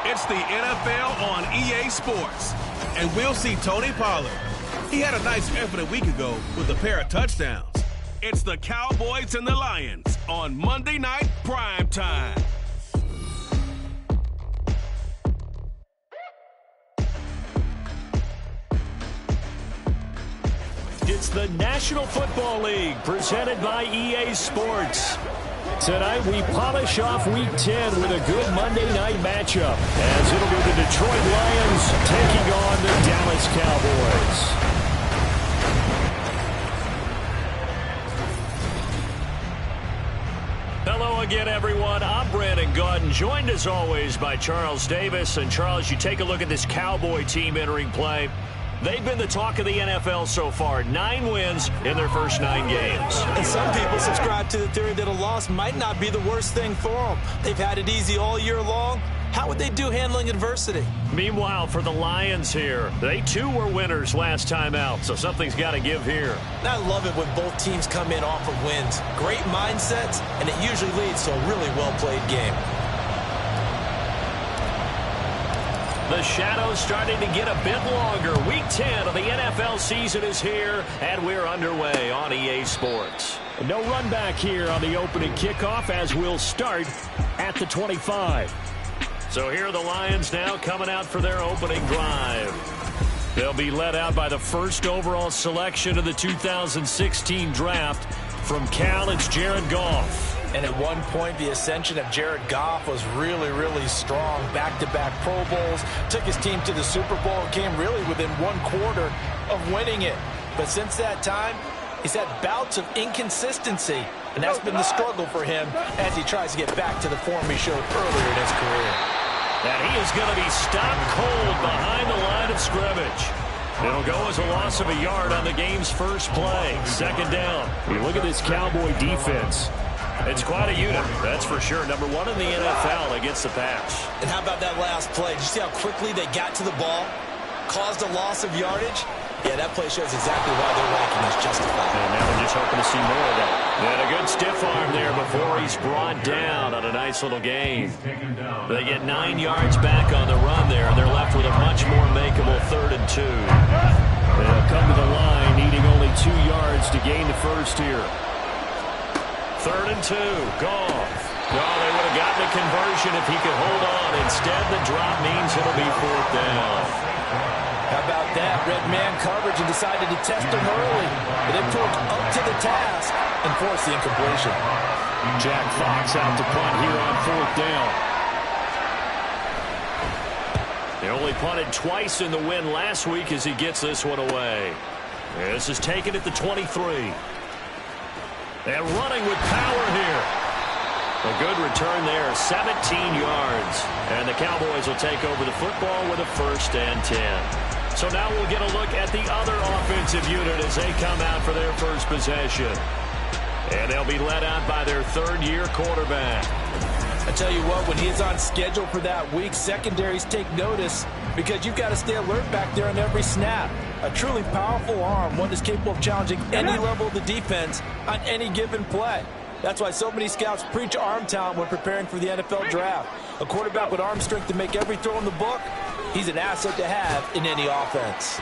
It's the NFL on EA Sports. And we'll see Tony Pollard. He had a nice effort a week ago with a pair of touchdowns. It's the Cowboys and the Lions on Monday Night Primetime. It's the National Football League presented by EA Sports. Tonight we polish off Week 10 with a good Monday night matchup as it'll be the Detroit Lions taking on the Dallas Cowboys. Hello again, everyone. I'm Brandon Gaudin, joined as always by Charles Davis. And Charles, you take a look at this Cowboy team entering play. They've been the talk of the NFL so far. 9 wins in their first 9 games. And some people subscribe to the theory that a loss might not be the worst thing for them. They've had it easy all year long. How would they do handling adversity? Meanwhile, for the Lions here, they too were winners last time out, so something's got to give here. I love it when both teams come in off of wins. Great mindsets, and it usually leads to a really well-played game. The shadow's starting to get a bit longer. Week 10 of the NFL season is here, and we're underway on EA Sports. No run back here on the opening kickoff as we'll start at the 25. So here are the Lions now coming out for their opening drive. They'll be led out by the first overall selection of the 2016 draft. From Cal, it's Jared Goff. And at one point, the ascension of Jared Goff was really, really strong. Back-to-back Pro Bowls, took his team to the Super Bowl, and came really within 1/4 of winning it. But since that time, he's had bouts of inconsistency, and that's been the struggle for him as he tries to get back to the form he showed earlier in his career. And he is going to be stopped cold behind the line of scrimmage. It'll go as a loss of a yard on the game's first play. Second down. You look at this Cowboy defense. It's quite a unit, that's for sure. Number 1 in the NFL against the pass. And how about that last play? Did you see how quickly they got to the ball? Caused a loss of yardage? Yeah, that play shows exactly why their ranking is justified. And now they're just hoping to see more of that. And a good stiff arm there before he's brought down on a nice little gain. They get 9 yards back on the run there, and they're left with a much more makeable 3rd and 2. They'll come to the line, needing only 2 yards to gain the first here. 3rd and 2, Goff. Well, they would have gotten a conversion if he could hold on. Instead, the drop means it'll be 4th down. How about that? Red man coverage and decided to test him early. But they proved up to the task and forced the incompletion. Jack Fox out to punt here on 4th down. They only punted twice in the win last week as he gets this one away. This is taken at the 23. And running with power here. A good return there, 17 yards. And the Cowboys will take over the football with a 1st and 10. So now we'll get a look at the other offensive unit as they come out for their first possession. And they'll be led out by their 3rd-year quarterback. I tell you what, when he is on schedule for that week, secondaries take notice because you've got to stay alert back there on every snap. A truly powerful arm, one that's capable of challenging any level of the defense on any given play. That's why so many scouts preach arm talent when preparing for the NFL draft. A quarterback with arm strength to make every throw in the book, he's an asset to have in any offense.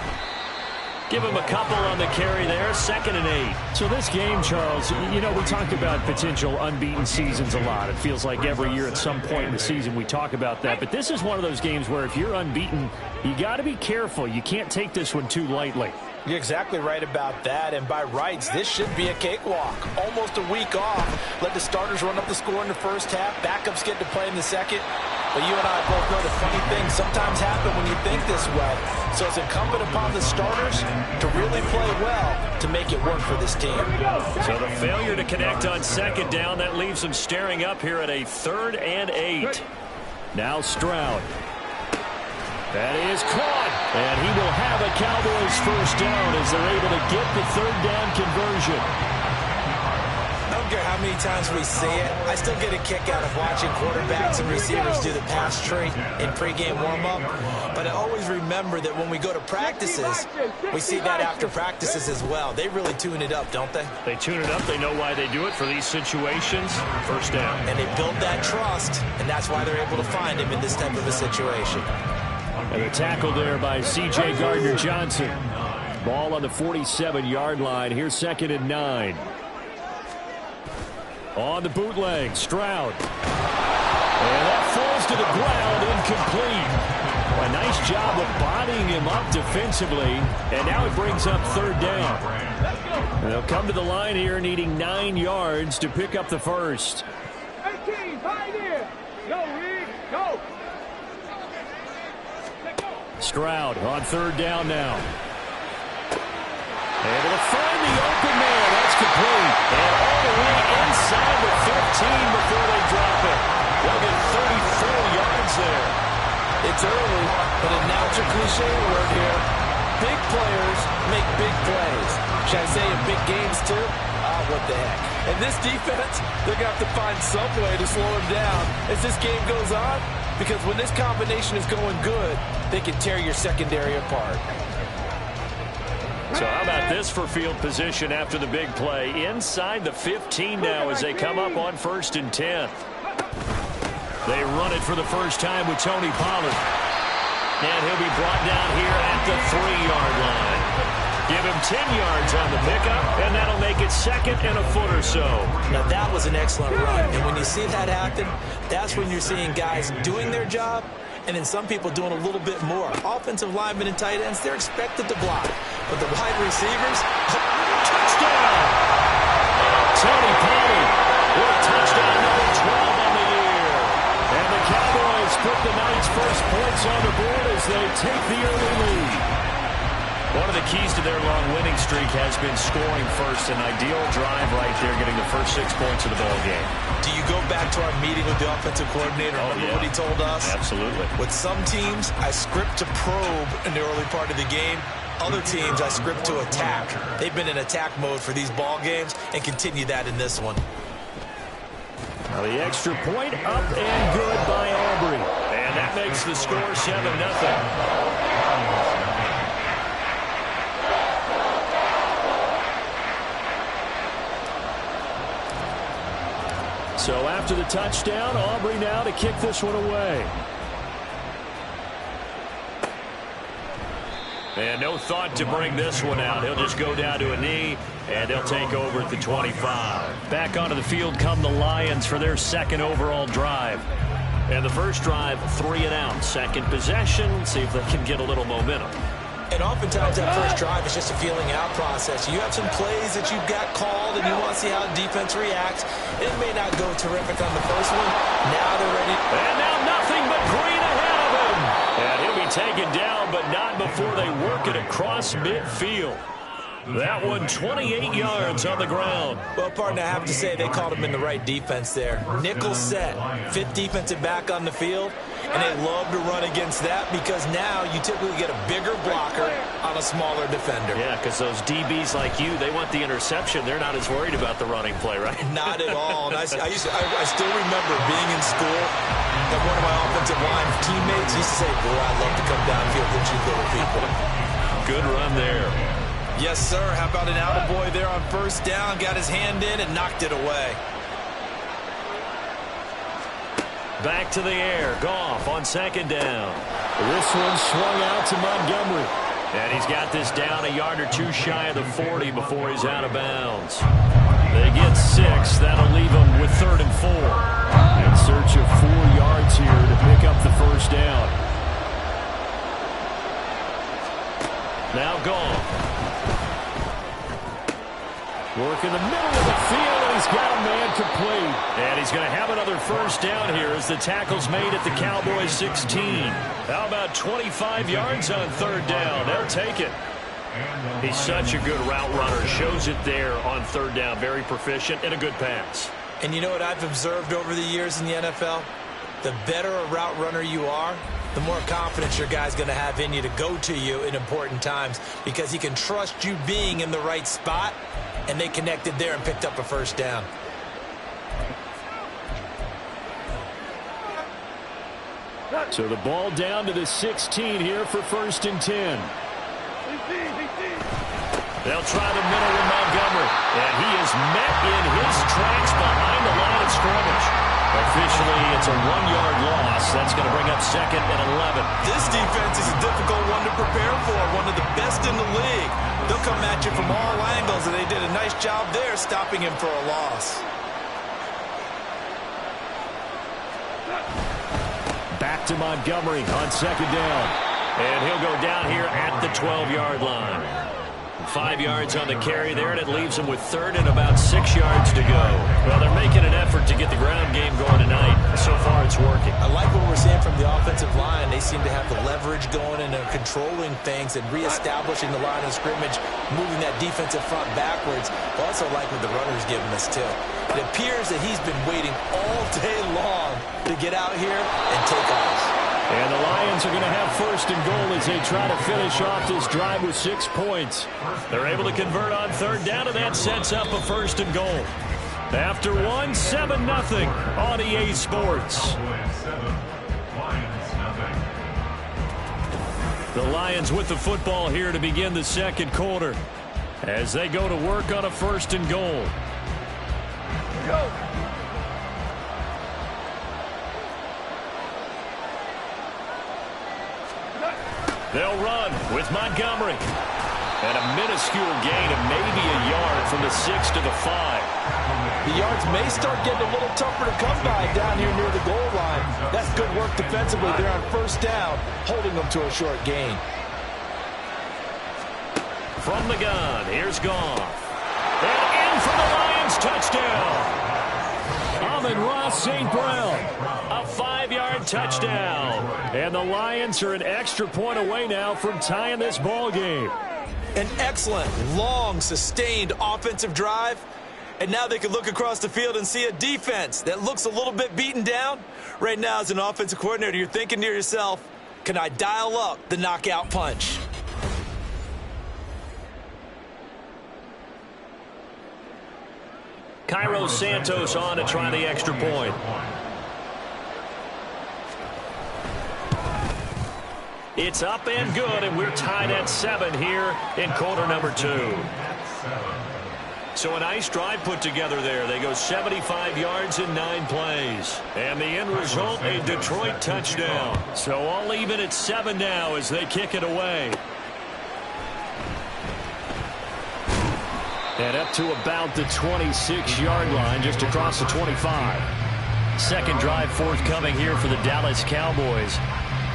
Give him a couple on the carry there, 2nd and 8. So this game, Charles, you know, we talked about potential unbeaten seasons a lot. It feels like every year at some point in the season we talk about that. But this is one of those games where if you're unbeaten, you got to be careful. You can't take this one too lightly. You're exactly right about that, and by rights, this should be a cakewalk. Almost a week off. Let the starters run up the score in the first half. Backups get to play in the second. But you and I both know the funny things sometimes happen when you think this way. So it's incumbent upon the starters to really play well to make it work for this team. So the failure to connect on 2nd down, that leaves them staring up here at a 3rd and 8. Now Stroud. That is caught, and he will have a Cowboys 1st down as they're able to get the 3rd down conversion. I don't care how how many times we see it. I still get a kick out of watching quarterbacks and receivers do the pass tree in pregame warm-up. But I always remember that when we go to practices, we see that after practices as well. They really tune it up, don't they? They tune it up. They know why they do it for these situations. First down. And they build that trust, and that's why they're able to find him in this type of a situation. And a tackle there by C.J. Gardner-Johnson. Ball on the 47-yard line. Here's 2nd and 9. On the bootleg, Stroud. And that falls to the ground, incomplete. A nice job of bodying him up defensively. And now it brings up 3rd down. And they'll come to the line here needing 9 yards to pick up the first. 18, pioneer. Go, Reed, go. Stroud on 3rd down now. Able to find the open man. That's complete. And all the way inside the 15 before they drop it. They'll get 34 yards there. It's early, but now it's a cliche word here. Big players make big plays. Should I say in big games too? What the heck. And this defense, they're going to have to find some way to slow him down as this game goes on. Because when this combination is going good, they can tear your secondary apart. So how about this for field position after the big play? Inside the 15 now as they come up on 1st and 10. They run it for the first time with Tony Pollard. And he'll be brought down here at the 3-yard line. Give him 10 yards on the pickup, and that'll make it 2nd and a foot or so. Now, that was an excellent run. And when you see that happen, that's when you're seeing guys doing their job, and then some people doing a little bit more. Offensive linemen and tight ends, they're expected to block. But the wide receivers, touchdown! Tony Pollard with touchdown number 12 on the year. And the Cowboys put the night's first points on the board as they take the early lead. One of the keys to their long winning streak has been scoring first. An ideal drive right there, getting the first 6 points of the ball game. Do you go back to our meeting with the offensive coordinator? Remember what he told us? Absolutely. With some teams, I script to probe in the early part of the game. Other teams, I script to attack. They've been in attack mode for these ball games and continue that in this one. Now the extra point up and good by Aubrey. And that makes the score 7-0. So after the touchdown, Aubrey now to kick this one away. And no thought to bring this one out. He'll just go down to a knee, and they'll take over at the 25. Back onto the field come the Lions for their 2nd overall drive. And the first drive, 3 and out. Second possession, see if they can get a little momentum. And oftentimes that first drive is just a feeling out process. You have some plays that you've got called and you want to see how defense reacts. It may not go terrific on the first one. Now they're ready. And now nothing but green ahead of him. And he'll be taken down, but not before they work it across midfield. That one 28 yards on the ground. Well, partner, I have to say they called him in the right defense there. Nickel set, 5th defensive back on the field, and they love to run against that because now you typically get a bigger blocker on a smaller defender. Yeah, because those DBs like you, they want the interception. They're not as worried about the running play, right? Not at all. And I still remember being in school and one of my offensive line teammates used to say, boy, I'd love to come downfield with you little people. Good run there. Yes, sir. How about an attaboy there on 1st down? Got his hand in and knocked it away. Back to the air. Goff on 2nd down. This one swung out to Montgomery. And he's got this down a yard or 2 shy of the 40 before he's out of bounds. They get 6. That'll leave them with 3rd and 4. In search of 4 yards here to pick up the first down. Now Goff. Work in the middle of the field, and he's got a man complete. And he's going to have another first down here as the tackle's made at the Cowboys 16. How about 25 yards on 3rd down? They'll take it. He's such a good route runner. Shows it there on 3rd down. Very proficient and a good pass. And you know what I've observed over the years in the NFL? The better a route runner you are, the more confidence your guy's going to have in you to go to you in important times because he can trust you being in the right spot, and they connected there and picked up a first down. So the ball down to the 16 here for 1st and 10. They'll try the middle with Montgomery. And he is met in his tracks behind the line of scrimmage. Officially, it's a 1-yard loss. That's going to bring up 2nd and 11. This defense is a difficult one to prepare for, one of the best in the league. They'll come at you from all angles, and they did a nice job there stopping him for a loss. Back to Montgomery on 2nd down. And he'll go down here at the 12-yard line. 5 yards on the carry there, and it leaves them with 3rd and about 6 yards to go. Well, they're making an effort to get the ground game going tonight. So far, it's working. I like what we're seeing from the offensive line. They seem to have the leverage going and they're controlling things and reestablishing the line of scrimmage, moving that defensive front backwards. I also like what the runner's giving us, too. It appears that he's been waiting all day long to get out here and take off. And the Lions are going to have 1st and goal as they try to finish off this drive with 6 points. They're able to convert on 3rd down, and that sets up a 1st and goal. After 1, 7-0 on EA Sports. The Lions with the football here to begin the 2nd quarter as they go to work on a 1st and goal. Go. They'll run with Montgomery. And a minuscule gain of maybe a yard from the 6 to the 5. The yards may start getting a little tougher to come by down here near the goal line. That's good work defensively there on 1st down, holding them to a short gain. From the gun, here's Goff. And in for the Lions, touchdown. Amon-Ra St. Brown, a 5-yard touchdown. And the Lions are an extra point away now from tying this ball game. An excellent, long, sustained offensive drive. And now they can look across the field and see a defense that looks a little bit beaten down. Right now, as an offensive coordinator, you're thinking to yourself, can I dial up the knockout punch? Cairo Santos on to try the extra point. It's up and good, and we're tied at 7 here in quarter number 2. So a nice drive put together there. They go 75 yards in 9 plays. And the end result, a Detroit touchdown. So all even at 7 now as they kick it away. And up to about the 26-yard line, just across the 25. 2nd drive forthcoming here for the Dallas Cowboys.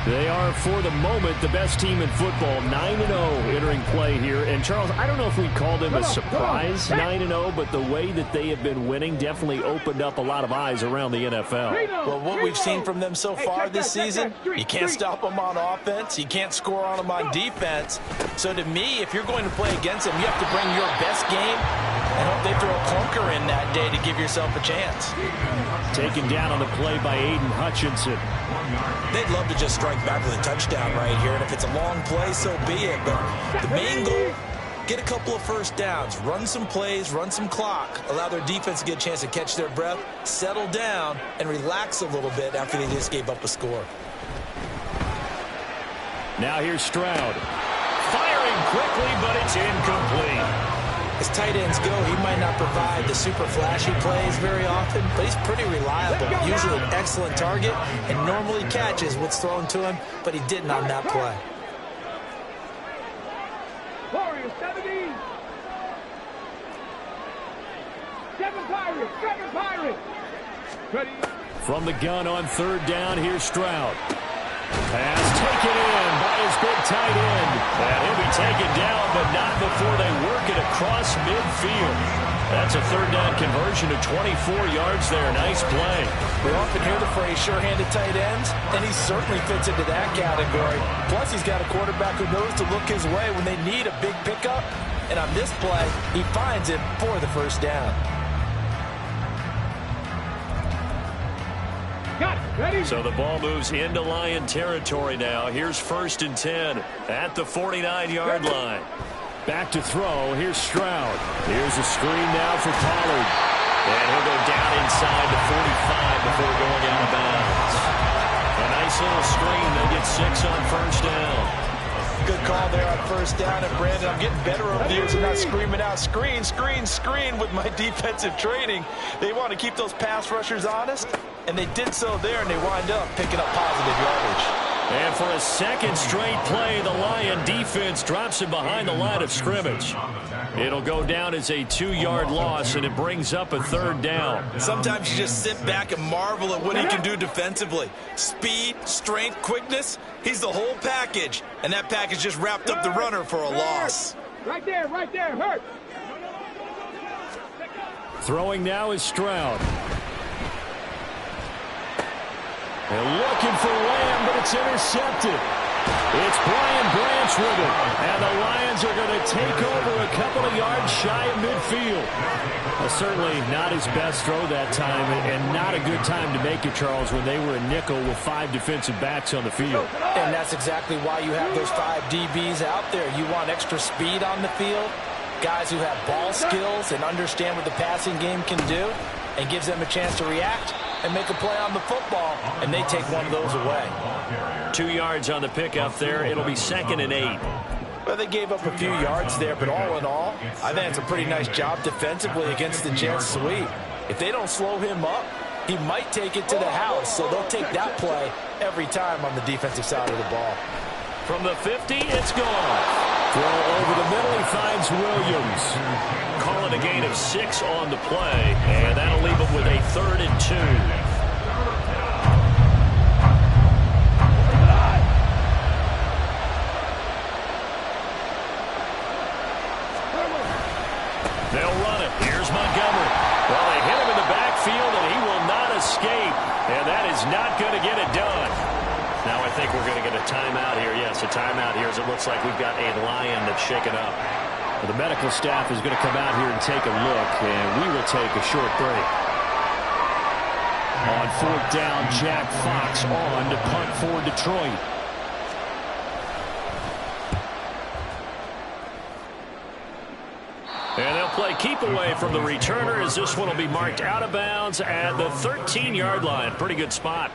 They are, for the moment, the best team in football, 9-0 entering play here. And, Charles, I don't know if we'd call them a surprise 9-0, but the way that they have been winning definitely opened up a lot of eyes around the NFL. Well, what we've seen from them so far this season, you can't stop them on offense. You can't score on them on defense. So, to me, if you're going to play against them, you have to bring your best game and hope they throw a clunker in that day to give yourself a chance. Taken down on the play by Aiden Hutchinson. They'd love to just strike back with a touchdown right here, and if it's a long play, so be it. But the main goal, get a couple of 1st downs, run some plays, run some clock, allow their defense to get a chance to catch their breath, settle down, and relax a little bit after they just gave up a score. Now here's Stroud. Firing quickly, but it's incomplete. As tight ends go, he might not provide the super flashy plays very often, but he's pretty reliable. Usually an excellent target and normally catches what's thrown to him, but he didn't on that play. Warriors 17. 7 Pirates. 7 Pirates. Ready. From the gun on 3rd down, here's Stroud. Pass taken in by his big tight end. And he'll be taken down, but not before they work it across midfield. That's a 3rd down conversion to 24 yards there. Nice play. We often hear the phrase sure-handed tight ends, and he certainly fits into that category. Plus, he's got a quarterback who knows to look his way when they need a big pickup. And on this play, he finds it for the 1st down. So the ball moves into Lion territory now. Here's 1st and 10 at the 49-yard line. Back to throw. Here's Stroud. Here's a screen now for Pollard. And he'll go down inside the 45 before going out of bounds. A nice nice little screen. They get 6 on first down. Good call there on first down. And, Brandon, I'm getting better over the years and not screaming out, screen, screen, screen with my defensive training. They want to keep those pass rushers honest, and they did so there, and they wind up picking up positive yardage. And for a second straight play, the Lion defense drops him behind the line of scrimmage. It'll go down as a 2-yard loss, and it brings up a third down. Sometimes you just sit back and marvel at what he can do defensively. Speed, strength, quickness, he's the whole package. And that package just wrapped up the runner for a loss. Right there, hurt. Throwing now is Stroud. They're looking for Lamb, but it's intercepted. It's Brian Branch with it. And the Lions are going to take over a couple of yards shy of midfield. Well, certainly not his best throw that time, and not a good time to make it, Charles, when they were a nickel with 5 defensive backs on the field. And that's exactly why you have those 5 DBs out there. You want extra speed on the field, guys who have ball skills and understand what the passing game can do, and gives them a chance to react and make a play on the football, and they take one of those away. 2 yards on the pickup there. It'll be 2nd and 8. Well, they gave up a few yards there, but all in all, I think it's a pretty nice job defensively against the jet sweep. If they don't slow him up, he might take it to the house, so they'll take that play every time on the defensive side of the ball. From the 50, it's gone. Throw over the middle, he finds Williams. Calling a gain of 6 on the play, and that'll leave him with a 3rd and 2. They'll run it. Here's Montgomery. Well, they hit him in the backfield, and he will not escape, and that is not going to get it done. Now I think we're going to get a timeout here. Yes, a timeout here as it looks like we've got a Lion that's shaken up. Well, the medical staff is going to come out here and take a look, and we will take a short break. On 4th down, Jack Fox on to punt for Detroit. And they'll play keep away from the returner as this one will be marked out of bounds at the 13-yard line. Pretty good spot.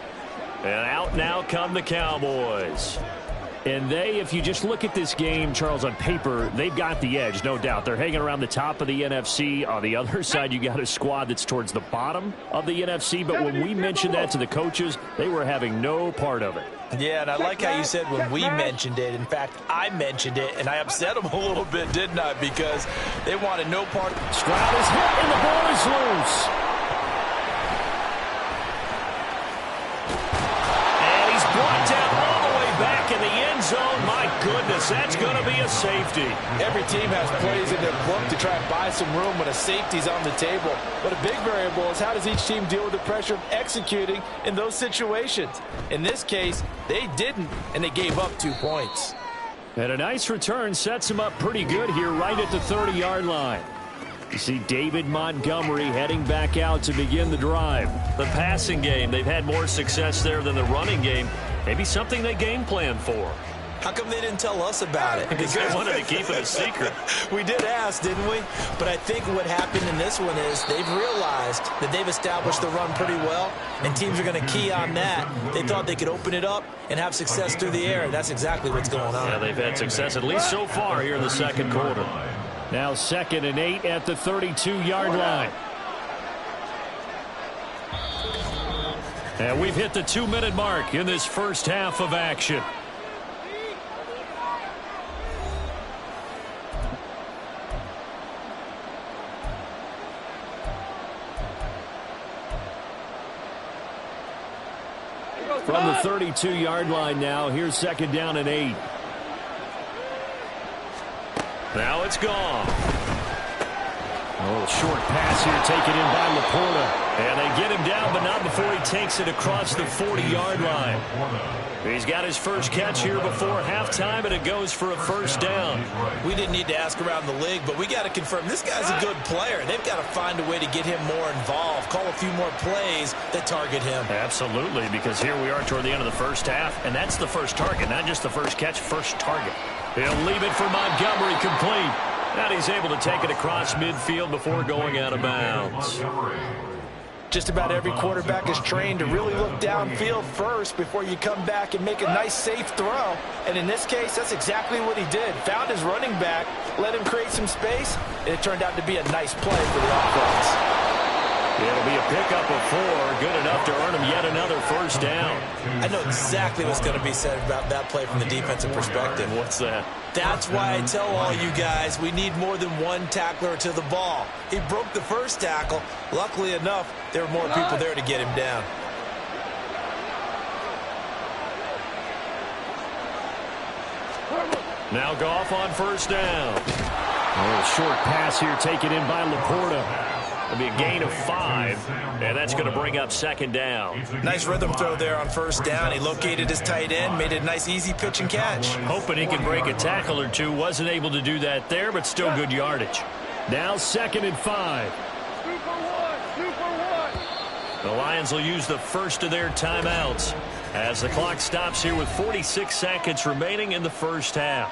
And out now come the Cowboys. And they, if you just look at this game, Charles, on paper, they've got the edge, no doubt. They're hanging around the top of the NFC. On the other side, you got a squad that's towards the bottom of the NFC. But when we mentioned that to the coaches, they were having no part of it. Yeah, and I like how you said when we mentioned it. In fact, I mentioned it, and I upset them a little bit, didn't I? Because they wanted no part. Stroud is hit, and the ball is loose. And he's brought down all the way back in the end zone. My goodness, that's going to be a safety. Every team has plays in their book to try and buy some room when a safety's on the table. But a big variable is how does each team deal with the pressure of executing in those situations. In this case, they didn't, and they gave up 2 points. And a nice return sets him up pretty good here right at the 30-yard line. You see David Montgomery heading back out to begin the drive. The passing game, they've had more success there than the running game. Maybe something they game plan for. How come they didn't tell us about it? Because they wanted to keep it a secret. We did ask, didn't we? But I think what happened in this one is they've realized that they've established the run pretty well, and teams are going to key on that. They thought they could open it up and have success through the air, and that's exactly what's going on. Yeah, they've had success at least so far here in the second quarter. Now 2nd and 8 at the 32-yard line. And we've hit the 2-minute mark in this first half of action. From the 32-yard line now, here's 2nd down and 8. Now it's gone. A little short pass here taken in by Laporta. And they get him down, but not before he takes it across the 40-yard line. He's got his first catch here before halftime, and it goes for a first down. We didn't need to ask around the league, but we got to confirm this guy's a good player. They've got to find a way to get him more involved, call a few more plays that target him. Absolutely, because here we are toward the end of the first half, and that's the first target, not just the first catch, first target. He'll leave it for Montgomery complete. And he's able to take it across midfield before going out of bounds. Just about every quarterback is trained to really look downfield first before you come back and make a nice, safe throw. And in this case, that's exactly what he did. Found his running back, let him create some space, and it turned out to be a nice play for the offense. It'll be a pickup of 4, good enough to earn him yet another first down. I know exactly what's going to be said about that play from the defensive perspective. What's that? That's why I tell all you guys we need more than one tackler to the ball. He broke the first tackle. Luckily enough, there were more people there to get him down. Now Goff on first down. A little short pass here taken in by Laporta. It'll be a gain of 5, and that's going to bring up second down. Nice rhythm throw there on first down. He located his tight end, made it a nice, easy pitch and catch. Hoping he can break a tackle or two. Wasn't able to do that there, but still good yardage. Now 2nd and 5. The Lions will use the first of their timeouts as the clock stops here with 46 seconds remaining in the first half.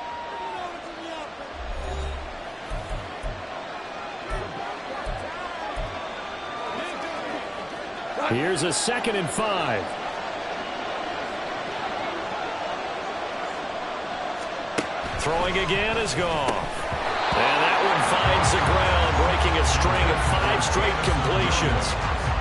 Here's a 2nd and 5. Throwing again is Goff. And that one finds the ground, breaking a string of 5 straight completions.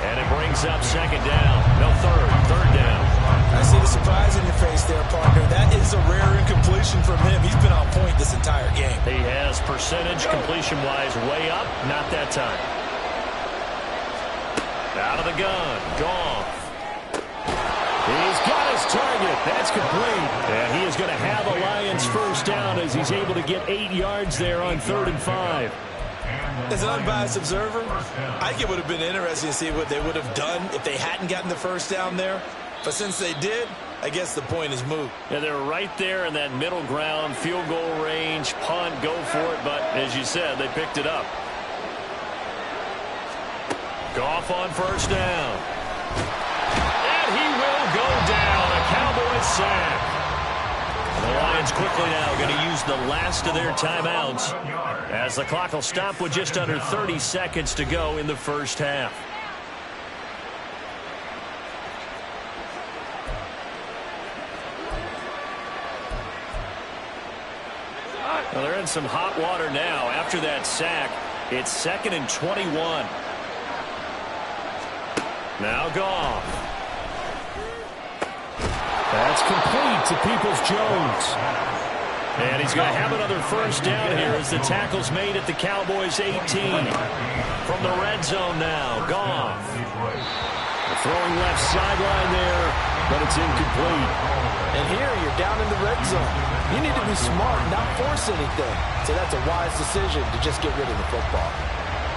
And it brings up second down. No, third down. I see the surprise in your face there, partner. That is a rare incompletion from him. He's been on point this entire game. He has percentage completion-wise way up. Not that time. Out of the gun. Goff. He's got his target. That's complete. And he is going to have a Lions first down as he's able to get 8 yards there on 3rd and 5. As an unbiased observer, I think it would have been interesting to see what they would have done if they hadn't gotten the first down there. But since they did, I guess the point is moot. Yeah, they're right there in that middle ground, field goal range, punt, go for it. But as you said, they picked it up. Goff on first down. And he will go down. A Cowboys sack. The Lions quickly now going to use the last of their timeouts as the clock will stop with just under 30 seconds to go in the first half. Well, they're in some hot water now. After that sack, it's 2nd and 21. Now Goff. That's complete to Peoples-Jones. And he's going to have another first down here as the tackle's made at the Cowboys 18. From the red zone now, Goff. Throwing left sideline there, but it's incomplete. And here you're down in the red zone. You need to be smart, not force anything. So that's a wise decision to just get rid of the football.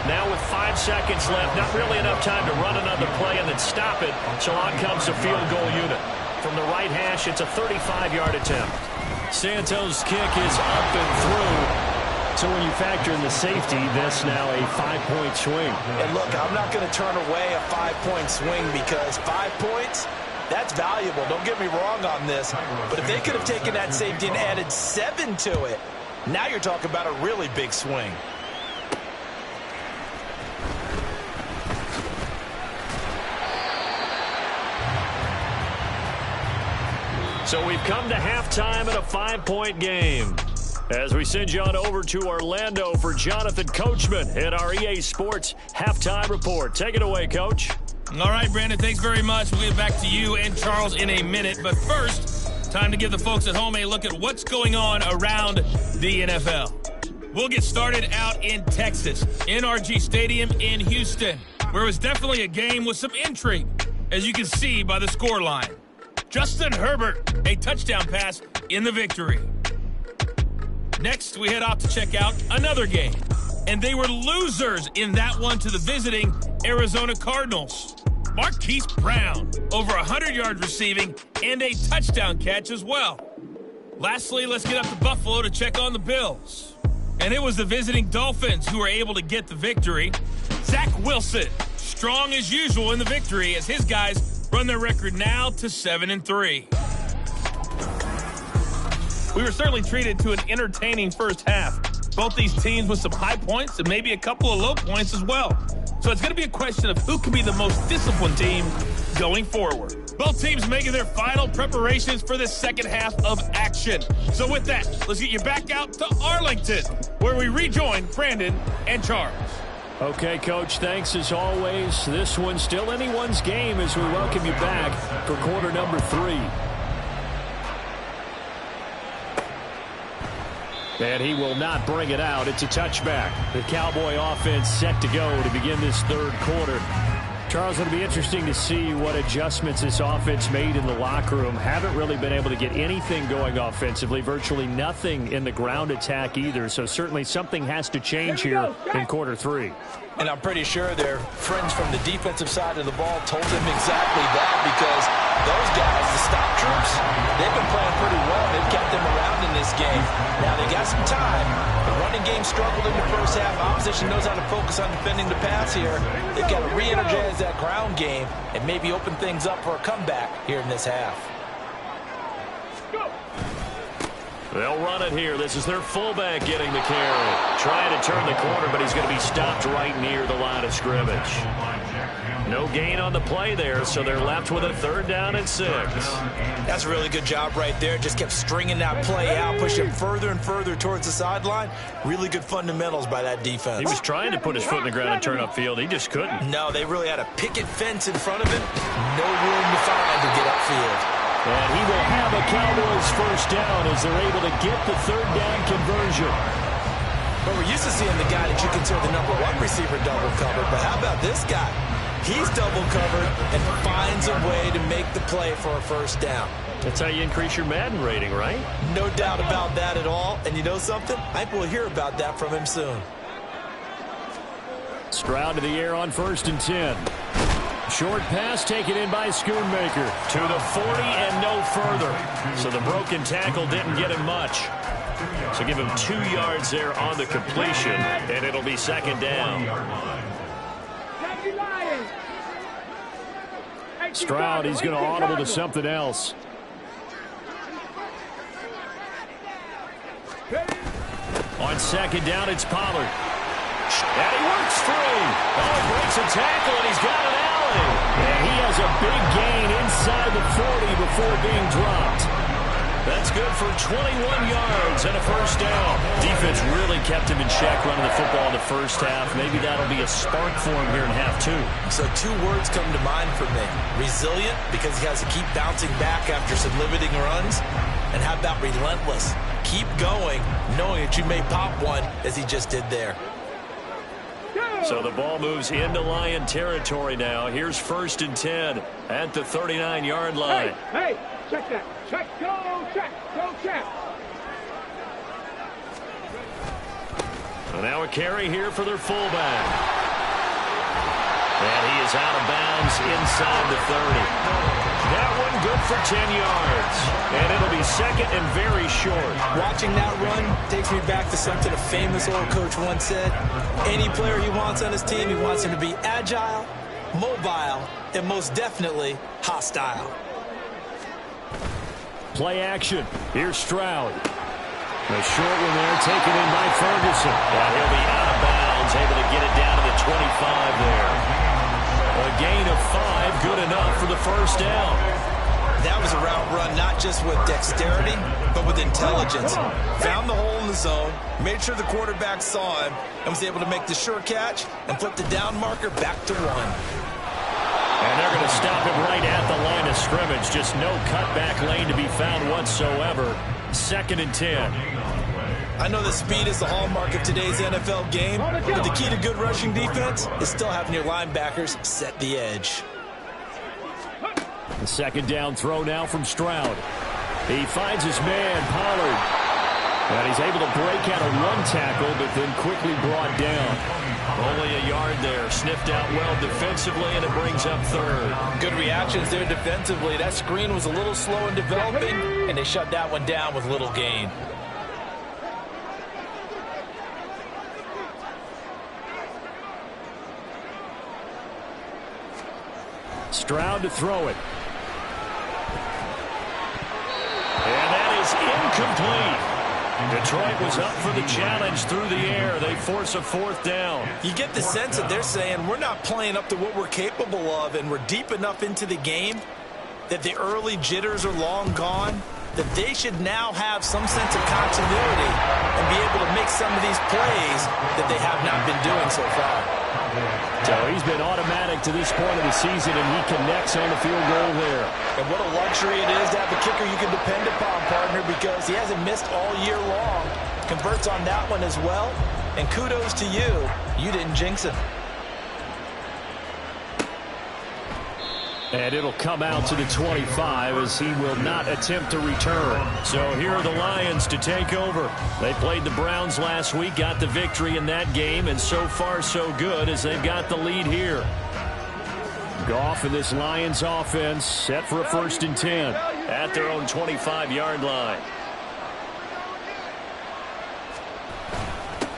Now with 5 seconds left, not really enough time to run another play and then stop it. So on comes the field goal unit. From the right hash, it's a 35-yard attempt. Santos' kick is up and through. So when you factor in the safety, that's now a 5-point swing. And look, I'm not going to turn away a 5-point swing because 5 points, that's valuable. Don't get me wrong on this. But if they could have taken that safety and added 7 to it, now you're talking about a really big swing. So we've come to halftime in a 5-point game. As we send you on over to Orlando for Jonathan Coachman in our EA Sports Halftime Report. Take it away, Coach. All right, Brandon, thanks very much. We'll get back to you and Charles in a minute. But first, time to give the folks at home a look at what's going on around the NFL. We'll get started out in Texas, NRG Stadium in Houston, where it was definitely a game with some intrigue, as you can see by the scoreline. Justin Herbert, a touchdown pass in the victory. Next, we head off to check out another game. And they were losers in that one to the visiting Arizona Cardinals. Marquise Brown, over 100 yards receiving and a touchdown catch as well. Lastly, let's get up to Buffalo to check on the Bills. And it was the visiting Dolphins who were able to get the victory. Zach Wilson, strong as usual in the victory as his guys run their record now to 7-3. We were certainly treated to an entertaining first half. Both these teams with some high points and maybe a couple of low points as well. So it's going to be a question of who can be the most disciplined team going forward. Both teams making their final preparations for the second half of action. So with that, let's get you back out to Arlington, where we rejoin Brandon and Charles. Okay, Coach, thanks as always. This one's still anyone's game as we welcome you back for quarter number 3. And he will not bring it out. It's a touchback. The Cowboy offense set to go to begin this third quarter. Charles, it'll be interesting to see what adjustments this offense made in the locker room. Haven't really been able to get anything going offensively. Virtually nothing in the ground attack either. So certainly something has to change here in quarter 3. And I'm pretty sure their friends from the defensive side of the ball told them exactly that, because those guys, the stop troops, they've been playing pretty well. They've kept them around in this game. Now, they got some time. The running game struggled in the first half. Opposition knows how to focus on defending the pass here. They've got to re-energize that ground game and maybe open things up for a comeback here in this half. They'll run it here. This is their fullback getting the carry. Trying to turn the corner, but he's going to be stopped right near the line of scrimmage. No gain on the play there, so they're left with a 3rd down and 6. That's a really good job right there. Just kept stringing that play out, pushing further and further towards the sideline. Really good fundamentals by that defense. He was trying to put his foot in the ground and turn upfield. He just couldn't. No, they really had a picket fence in front of him. No room to find to get upfield. And he will have a Cowboys first down as they're able to get the 3rd down conversion. But we're used to seeing the guy that you consider the number 1 receiver double covered. But how about this guy? He's double covered and finds a way to make the play for a first down. That's how you increase your Madden rating, right? No doubt about that at all. And you know something? I think we'll hear about that from him soon. Stroud to the air on 1st and 10. Short pass taken in by Schoonmaker. To the 40 and no further. So the broken tackle didn't get him much. So give him 2 yards there on the completion, and it'll be 2nd down. Stroud, he's going to audible to something else. On 2nd down, it's Pollard. And he works free. Oh, he breaks a tackle, and he's got an alley. And he has a big gain inside the 40 before being dropped. That's good for 21 yards and a first down. Defense really kept him in check running the football in the first half. Maybe that'll be a spark for him here in half 2. So 2 words come to mind for me. Resilient, because he has to keep bouncing back after some limiting runs. And how about relentless? Keep going, knowing that you may pop one, as he just did there. So the ball moves into Lion territory now. Here's 1st and 10 at the 39-yard line. Hey, check that. Check, go, check, go, check. So now a carry here for their fullback. And he is out of bounds inside the 30. That one good for 10 yards. And it'll be 2nd and very short. Watching that run takes me back to something a famous old coach once said. Any player he wants on his team, he wants him to be agile, mobile, and most definitely hostile. Play action. Here's Stroud. A short one there taken in by Ferguson. And he'll be out of bounds, able to get it down to the 25 there. A gain of 5, good enough for the first down. That was a route run not just with dexterity, but with intelligence. Found the hole in the zone, made sure the quarterback saw him, and was able to make the sure catch and flip the down marker back to 1. And they're going to stop him right at the line of scrimmage. Just no cutback lane to be found whatsoever. 2nd and 10. I know that speed is the hallmark of today's NFL game, but the key to good rushing defense is still having your linebackers set the edge. The 2nd down throw now from Stroud. He finds his man, Pollard. And he's able to break out of 1 tackle, but then quickly brought down. Only a yard there. Sniffed out well defensively, and it brings up 3rd. Good reactions there defensively. That screen was a little slow in developing, and they shut that one down with little gain. Stroud to throw it. And that is incomplete. Detroit was up for the challenge through the air. They force a 4th down. You get the sense that they're saying we're not playing up to what we're capable of, and we're deep enough into the game that the early jitters are long gone, that they should now have some sense of continuity and be able to make some of these plays that they have not been doing so far. So he's been automatic to this point of the season, and he connects on the field goal there. And what a luxury it is to have a kicker you can depend upon, partner, because he hasn't missed all year long. Converts on that one as well. And kudos to you. You didn't jinx him. And it'll come out to the 25 as he will not attempt to return. So here are the Lions to take over. They played the Browns last week, got the victory in that game, and so far so good as they've got the lead here. Goff and this Lions offense set for a 1st and 10 at their own 25-yard line.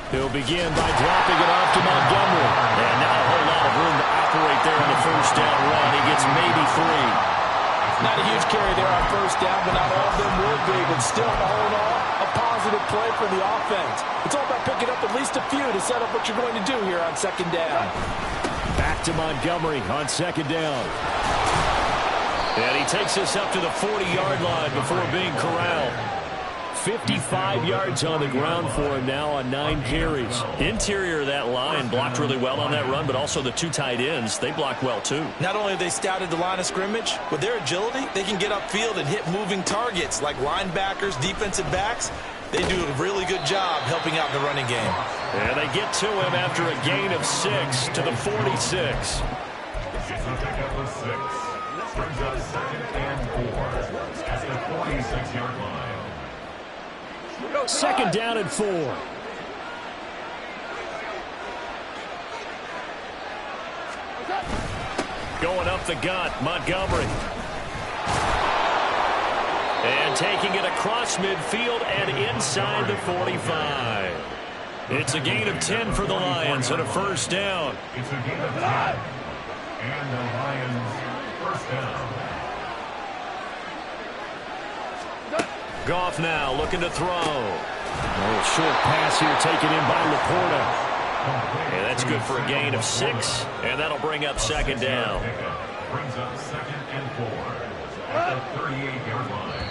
He'll begin by dropping it off to Montgomery. And not a whole lot of room to operate there on the 1st down run. He gets maybe 3. Not a huge carry there on 1st down, but not all of them will be. But still, to hold on, a positive play for the offense. It's all about picking up at least a few to set up what you're going to do here on 2nd down. Back to Montgomery on 2nd down. And he takes us up to the 40-yard line before being corralled. 55 yards on the ground for him now on 9 carries. Interior of that line blocked really well on that run, but also the 2 tight ends, they blocked well too. Not only have they scouted the line of scrimmage, with their agility, they can get upfield and hit moving targets like linebackers, defensive backs. They do a really good job helping out in the running game. And they get to him after a gain of 6 to the 46. Brings up 2nd and 4 at the 46-yard line. 2nd down and 4. Going up the gut, Montgomery. And taking it across midfield and inside the 45. It's a gain of 10 for the Lions and a 1st down. It's a gain of 10. And the Lions 1st down. Goff now looking to throw. A short pass here taken in by Laporta. And that's good for a gain of 6, and that'll bring up 2nd down. Brings up 2nd and 4 at the 38-yard line.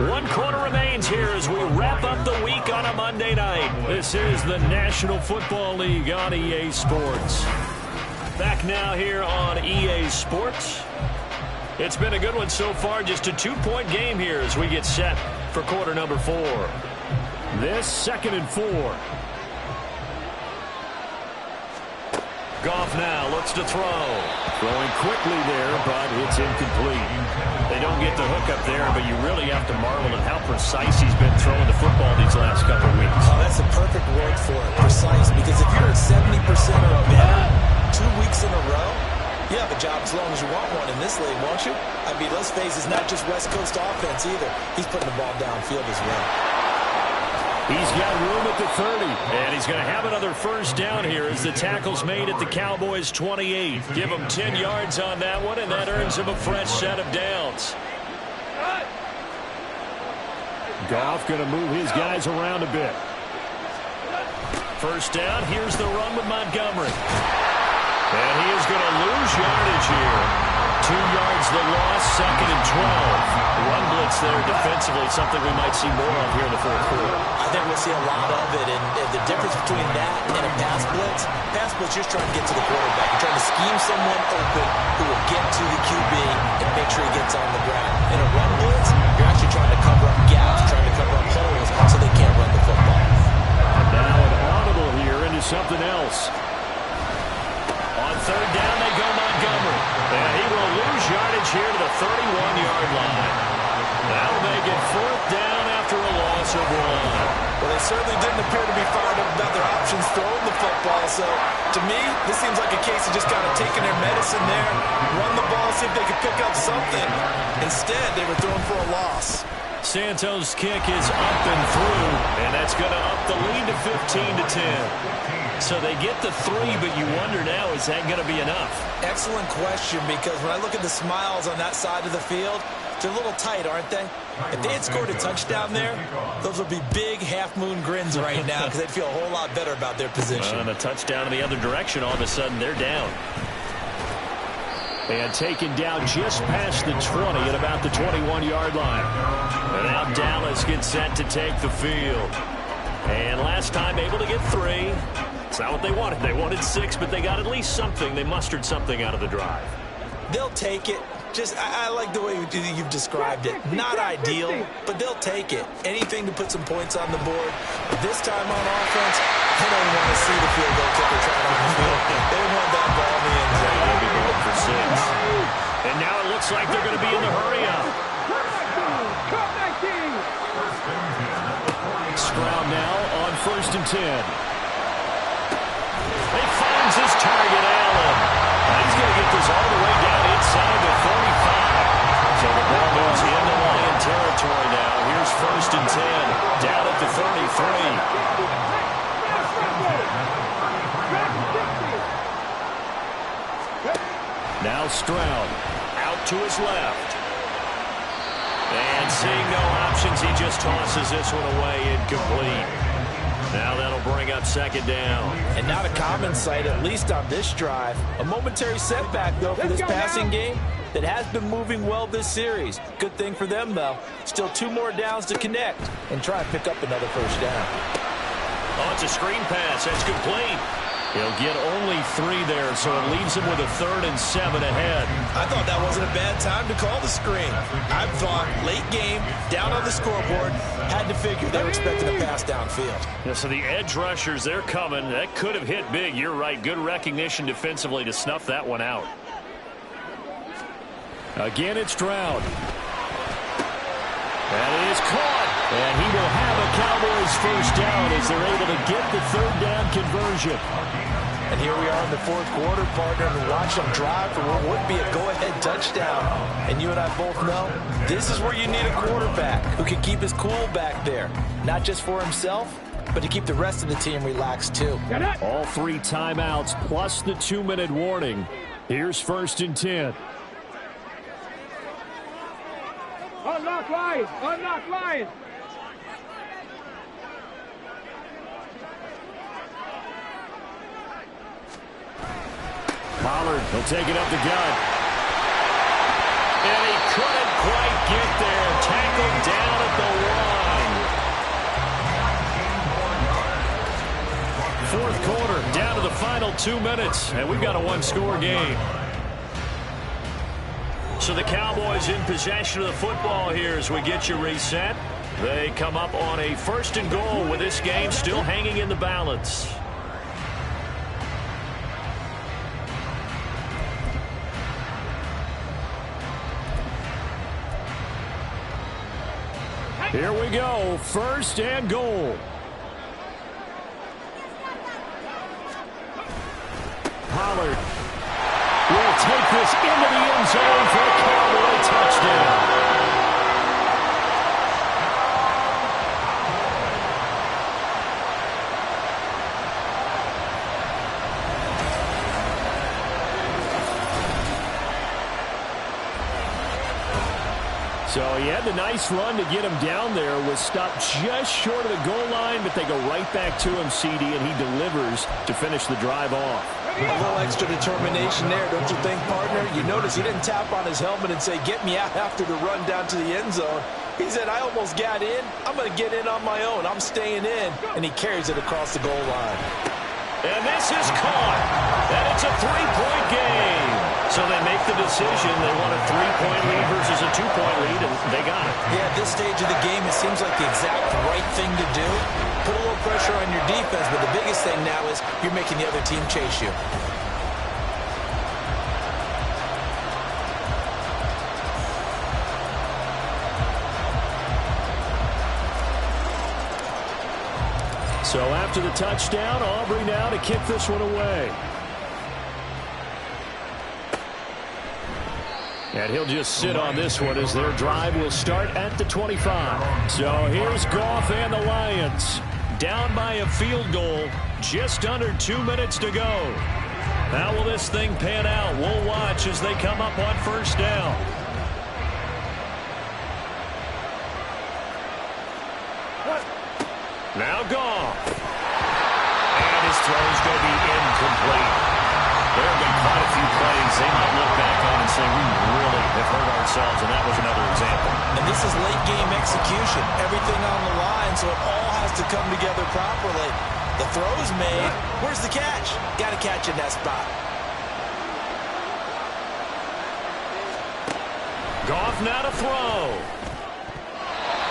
1 quarter remains here as we wrap up the week on a Monday night. This is the National Football League on EA Sports. Back now here on EA Sports. It's been a good one so far. Just a 2-point game here as we get set for quarter number 4. This 2nd and 4. Goff now looks to throw. Throwing quickly there, but it's incomplete. They don't get the hook up there, but you really have to marvel at how precise he's been throwing the football these last couple of weeks. Oh, that's the perfect word for it, precise, because if you're at 70% or better 2 weeks in a row, you have a job as long as you want one in this league, won't you? I mean, let's face it, it's not just West Coast offense either. He's putting the ball downfield as well. He's got room at the 30. And he's going to have another 1st down here as the tackle's made at the Cowboys 28. Give him 10 yards on that one, and that earns him a fresh set of downs. Goff going to move his guys around a bit. 1st down, here's the run with Montgomery. And he is going to lose yardage here. 2 yards the loss, 2nd and 12. Run blitz there defensively, something we might see more of here in the 4th quarter. I think we'll see a lot of it, and the difference between that and a pass blitz, you're just trying to get to the quarterback. You're trying to scheme someone open who will get to the QB and make sure he gets on the ground. In a run blitz, you're actually trying to cover up gaps, trying to cover up holes so they can't run the football. Now an audible here into something else. On 3rd down, they go Montgomery. And he will lose yardage here to the 31-yard line. That'll make it 4th down after a loss of 1. Well, they certainly didn't appear to be fired up about their options throwing the football. So, to me, this seems like a case of just kind of taking their medicine there, run the ball, see if they could pick up something. Instead, they were throwing for a loss. Santos' kick is up and through, and that's going to up the lead to 15-10. So they get the 3, but you wonder now, is that going to be enough? Excellent question, because when I look at the smiles on that side of the field, they're a little tight, aren't they? If they had scored a touchdown there, those would be big half-moon grins right now because they'd feel a whole lot better about their position. And a touchdown in the other direction, all of a sudden they're down. And taken down just past the 20 at about the 21-yard line. And now Dallas gets set to take the field. And last time able to get 3. It's not what they wanted. They wanted 6, but they got at least something. They mustered something out of the drive. They'll take it. I like the way you've described it. Not ideal, but they'll take it. Anything to put some points on the board. But this time on offense, I don't want to see the field goal kicker trying on the field. They want that ball in the end zone. They'll be going for 6. And now it looks like they're going to be in the hurry-up. Stroud now on 1st and 10. He finds his target, Allen. He's going to get this all the way down inside the 45. So the ball moves into Lion territory now. Here's 1st and 10, down at the 33. Now Stroud Out to his left. And seeing no options, he just tosses this one away incomplete. Now that'll bring up 2nd down. And not a common sight, at least on this drive. A momentary setback, though, for this passing game that has been moving well this series. Good thing for them, though. Still 2 more downs to connect and try and pick up another 1st down. Oh, it's a screen pass. That's complete. He'll get only 3 there, so it leaves him with a 3rd and 7 ahead. I thought that wasn't a bad time to call the screen. I thought late game, down on the scoreboard, had to figure they were expecting a pass downfield. Yeah, so the edge rushers, they're coming. That could have hit big. You're right. Good recognition defensively to snuff that one out. Again, it's Stroud. That is caught. And he will have a Cowboys 1st down as they're able to get the 3rd down conversion. And here we are in the 4th quarter, partner, and watch them drive for what would be a go-ahead touchdown. And you and I both know this is where you need a quarterback who can keep his cool back there. Not just for himself, but to keep the rest of the team relaxed too. All 3 timeouts plus the 2-minute warning. Here's 1st and 10. Unlock Lions! Unlock Lions! Pollard, he'll take it up the gut. And he couldn't quite get there. Tackled down at the 1. 4th quarter, down to the final 2 minutes, and we've got a 1-score game. So the Cowboys in possession of the football here as we get you reset. They come up on a 1st and goal with this game still hanging in the balance. Here we go, 1st and goal. Pollard will take this into the end zone for a Cowboy touchdown. So he had the nice run to get him down there, was stopped just short of the goal line, but they go right back to him, CD, and he delivers to finish the drive off. A little extra determination there, don't you think, partner? You notice he didn't tap on his helmet and say, get me out after the run down to the end zone. He said, I almost got in. I'm going to get in on my own. I'm staying in. And he carries it across the goal line. And this is caught. And it's a 3-point game. So they make the decision. They want a 3-point lead versus a 2-point lead, and they got it. Yeah, at this stage of the game, it seems like the exact right thing to do. Put a little pressure on your defense, but the biggest thing now is you're making the other team chase you. So after the touchdown, Aubrey now to kick this one away. And he'll just sit on this one as their drive will start at the 25. So here's Goff and the Lions. Down by a field goal. Just under 2 minutes to go. How will this thing pan out? We'll watch as they come up on first down. Now Goff. And his throw is going to be incomplete. There have been quite a few plays they might look back on and say, we really have hurt ourselves, and that was another example. And this is late-game execution. Everything on the line, so it all has to come together properly. The throw's made. Where's the catch? Got to catch in that spot. Goff now to throw.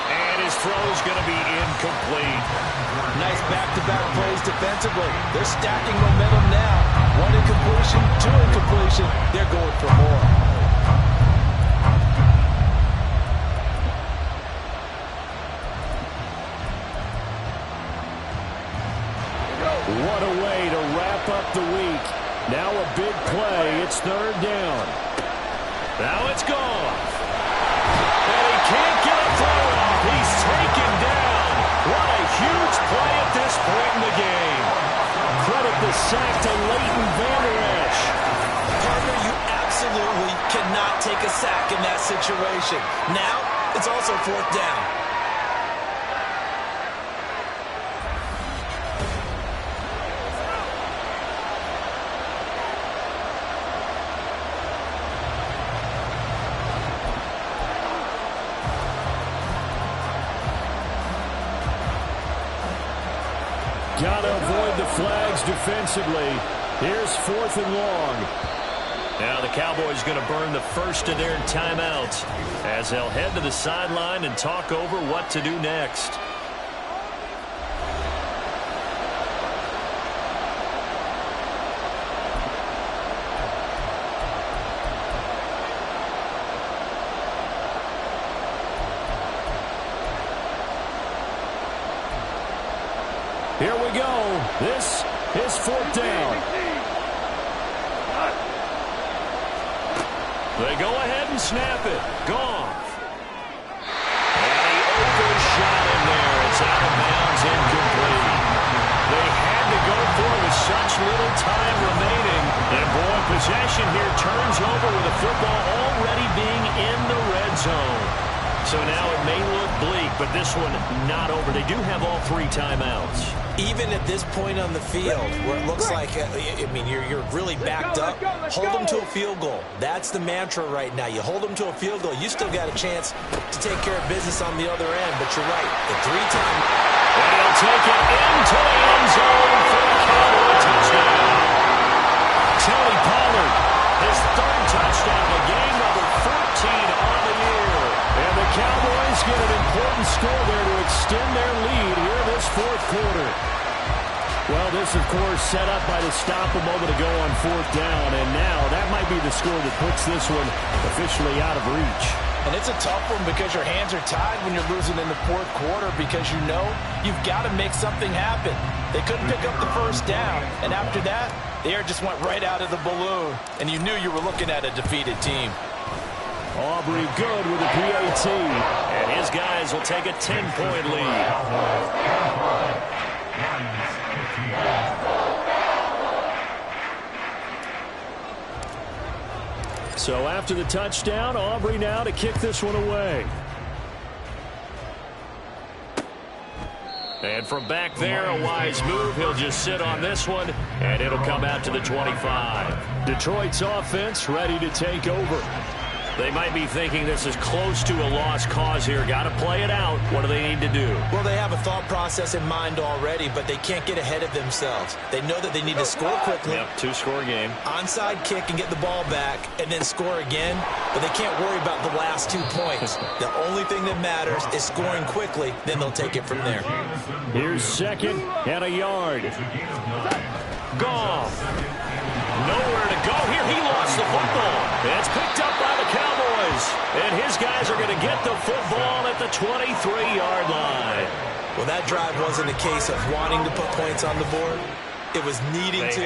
And his throw's going to be incomplete. Nice back-to-back plays defensively. They're stacking momentum now. 1 incompletion, 2 incompletion. They're going for more. What a way to wrap up the week. Now a big play. It's third down. Now it's Goff. And he can't get a throw off. He's taken down. What a huge play at this point in the game. Credit the sack to Leighton Vander Esch. Partner, you absolutely cannot take a sack in that situation. Now, it's also fourth down. Got to avoid the flags defensively. Here's 4th and long. Now the Cowboys going to burn the first of their timeouts as they'll head to the sideline and talk over what to do next. Here we go. This is 4th down. They go ahead and snap it. Goff. And he overshot him there. It's out of bounds, incomplete. They had to go for it with such little time remaining. And boy, possession here turns over with the football already being in the red zone. So now it may look bleak, but this one not over. They do have all 3 timeouts. Even at this point on the field, where it looks like, you're really backed up, hold them to a field goal. That's the mantra right now. You hold them to a field goal. You still got a chance to take care of business on the other end, but you're right. The 3-time. And he'll take it into the end zone for a Cowboy touchdown. Tony Pollard, his 3rd touchdown, the game number 14 on the year. And the Cowboys get an important score there to extend their lead here in this 4th quarter. Well, this, of course, set up by the stop a moment ago on 4th down, and now that might be the score that puts this one officially out of reach. And it's a tough one because your hands are tied when you're losing in the 4th quarter because you know you've got to make something happen. They couldn't pick up the first down, and after that, the air just went right out of the balloon, and you knew you were looking at a defeated team. Aubrey good with a PAT. And his guys will take a 10-point lead. So after the touchdown, Aubrey now to kick this one away. And from back there, a wise move. He'll just sit on this one, and it'll come out to the 25. Detroit's offense ready to take over. They might be thinking this is close to a lost cause here. Got to play it out. What do they need to do? Well, they have a thought process in mind already, but they can't get ahead of themselves. They know that they need to score quickly. Yep, 2-score game. Onside kick and get the ball back and then score again, but they can't worry about the last 2 points. The only thing that matters is scoring quickly, then they'll take it from there. Here's 2nd and a yard. Goff. Nowhere to go here. He lost the football. It's picked up by the Cowboys. And his guys are going to get the football at the 23-yard line. Well, that drive wasn't a case of wanting to put points on the board. It was needing to,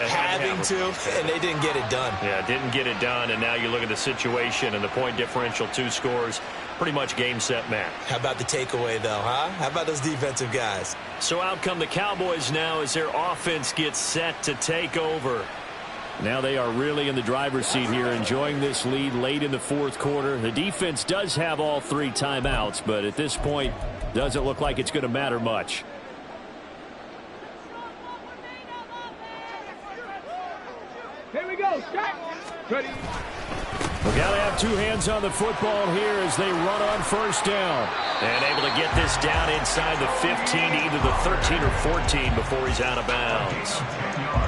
having to, and they didn't get it done. Yeah, didn't get it done, and now you look at the situation and the point differential, 2 scores, pretty much game, set, match. How about the takeaway, though, huh? How about those defensive guys? So out come the Cowboys now as their offense gets set to take over. Now they are really in the driver's seat here, enjoying this lead late in the 4th quarter. The defense does have all 3 timeouts, but at this point, doesn't look like it's going to matter much. Here we go. Shot. Ready. We've got to have 2 hands on the football here as they run on 1st down. And able to get this down inside the 15 to either the 13 or 14 before he's out of bounds.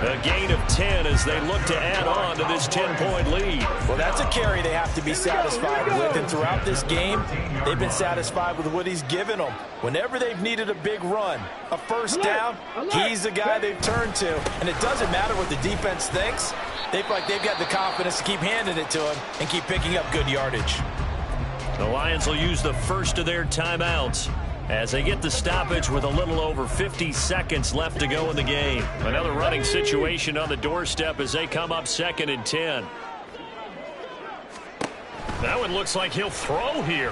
A gain of 10 as they look to add on to this 10-point lead. Well, that's a carry they have to be satisfied with. And throughout this game, they've been satisfied with what he's given them. Whenever they've needed a big run, a 1st down, he's the guy they've turned to. And it doesn't matter what the defense thinks. They feel like they've got the confidence to keep handing it to him and keep picking up good yardage. The Lions will use the first of their timeouts as they get the stoppage with a little over 50 seconds left to go in the game. Another running situation on the doorstep as they come up 2nd and 10. That one looks like he'll throw here.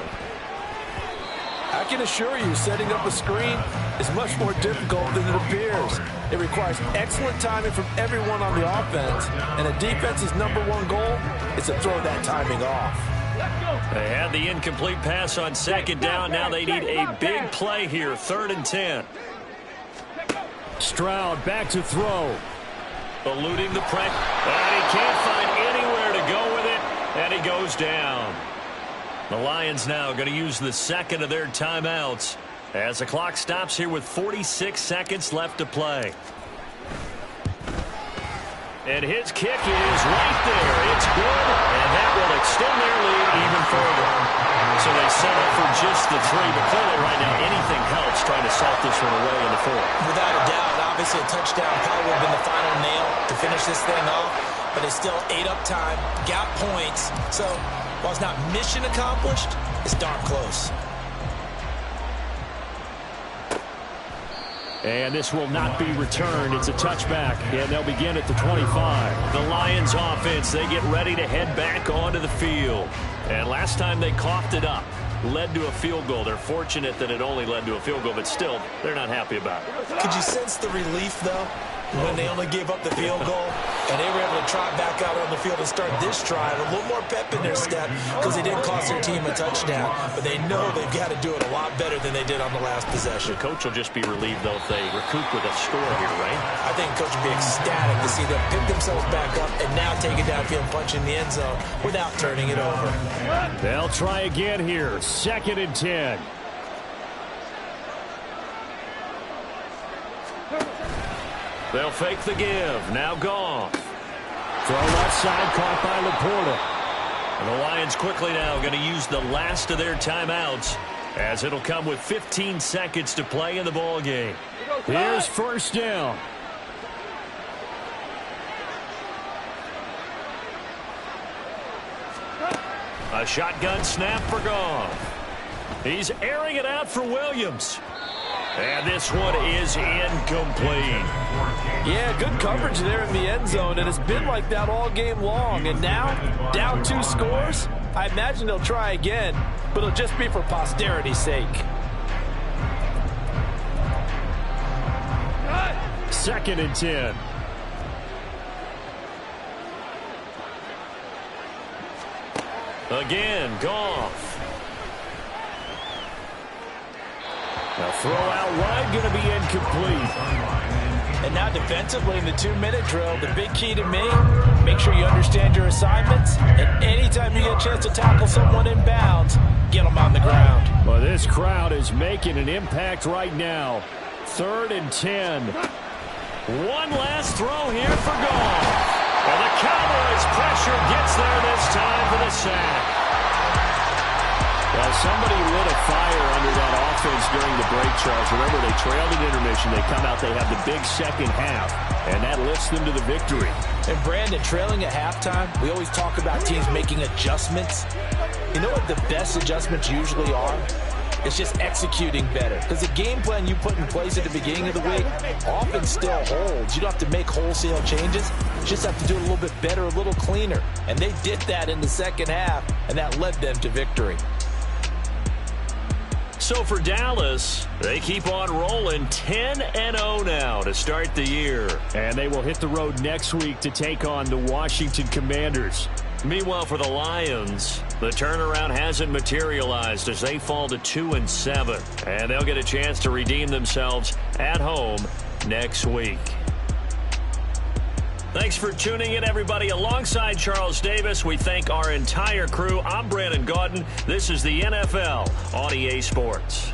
I can assure you, setting up a screen is much more difficult than it appears. It requires excellent timing from everyone on the offense, and the defense's #1 goal is to throw that timing off. They had the incomplete pass on 2nd down. Now they need a big play here, 3rd and 10. Stroud back to throw. Eluding the pressure. And he can't find anywhere to go with it, and he goes down. The Lions now going to use the 2nd of their timeouts as the clock stops here with 46 seconds left to play. And his kick is right there. It's good, and that will extend their lead even further. So they settle for just the 3, but clearly right now anything helps trying to salt this one away in the 4th. Without a doubt, obviously a touchdown probably would have been the final nail to finish this thing off, but it's still ate up time, got points. So while it's not mission accomplished, it's darn close. And this will not be returned. It's a touchback, and they'll begin at the 25. The Lions offense, they get ready to head back onto the field. And last time they coughed it up, led to a field goal. They're fortunate that it only led to a field goal, but still, they're not happy about it. Could you sense the relief, though, when they only gave up the field goal and they were able to trot back out on the field and start this drive a little more pep in their step because they didn't cost their team a touchdown, but they know they've got to do it a lot better than they did on the last possession. The coach will just be relieved, though, if they recoup with a score here, right? I think the coach will be ecstatic to see them pick themselves back up and now take it downfield and punch in the end zone without turning it over. They'll try again here, 2nd and 10. They'll fake the give. Now Goff. Throw outside, caught by Laporta. And the Lions quickly now going to use the last of their timeouts as it'll come with 15 seconds to play in the ball game. Here's 1st down. A shotgun snap for Goff. He's airing it out for Williams. And this one is incomplete. Yeah, good coverage there in the end zone, and it's been like that all game long. And now, down 2 scores, I imagine they'll try again, but it'll just be for posterity's sake. 2nd and 10. Again, Goff. A throw out wide, going to be incomplete. And now defensively in the 2-minute drill, the big key to me, make sure you understand your assignments, and anytime you get a chance to tackle someone in bounds, get them on the ground. Well, this crowd is making an impact right now. 3rd and 10. One last throw here for Goff. And the Cowboys' pressure gets there this time for the sack. Well, somebody lit a fire under that offense during the break, Charles. Remember, they trailed at intermission. They come out, they have the big second half, and that lifts them to the victory. And, Brandon, trailing at halftime, we always talk about teams making adjustments. You know what the best adjustments usually are? It's just executing better. Because the game plan you put in place at the beginning of the week often still holds. You don't have to make wholesale changes. You just have to do it a little bit better, a little cleaner. And they did that in the second half, and that led them to victory. So for Dallas, they keep on rolling 10-0 now to start the year. And they will hit the road next week to take on the Washington Commanders. Meanwhile, for the Lions, the turnaround hasn't materialized as they fall to 2-7. And they'll get a chance to redeem themselves at home next week. Thanks for tuning in, everybody. Alongside Charles Davis, we thank our entire crew. I'm Brandon Gaudin. This is the NFL on EA Sports.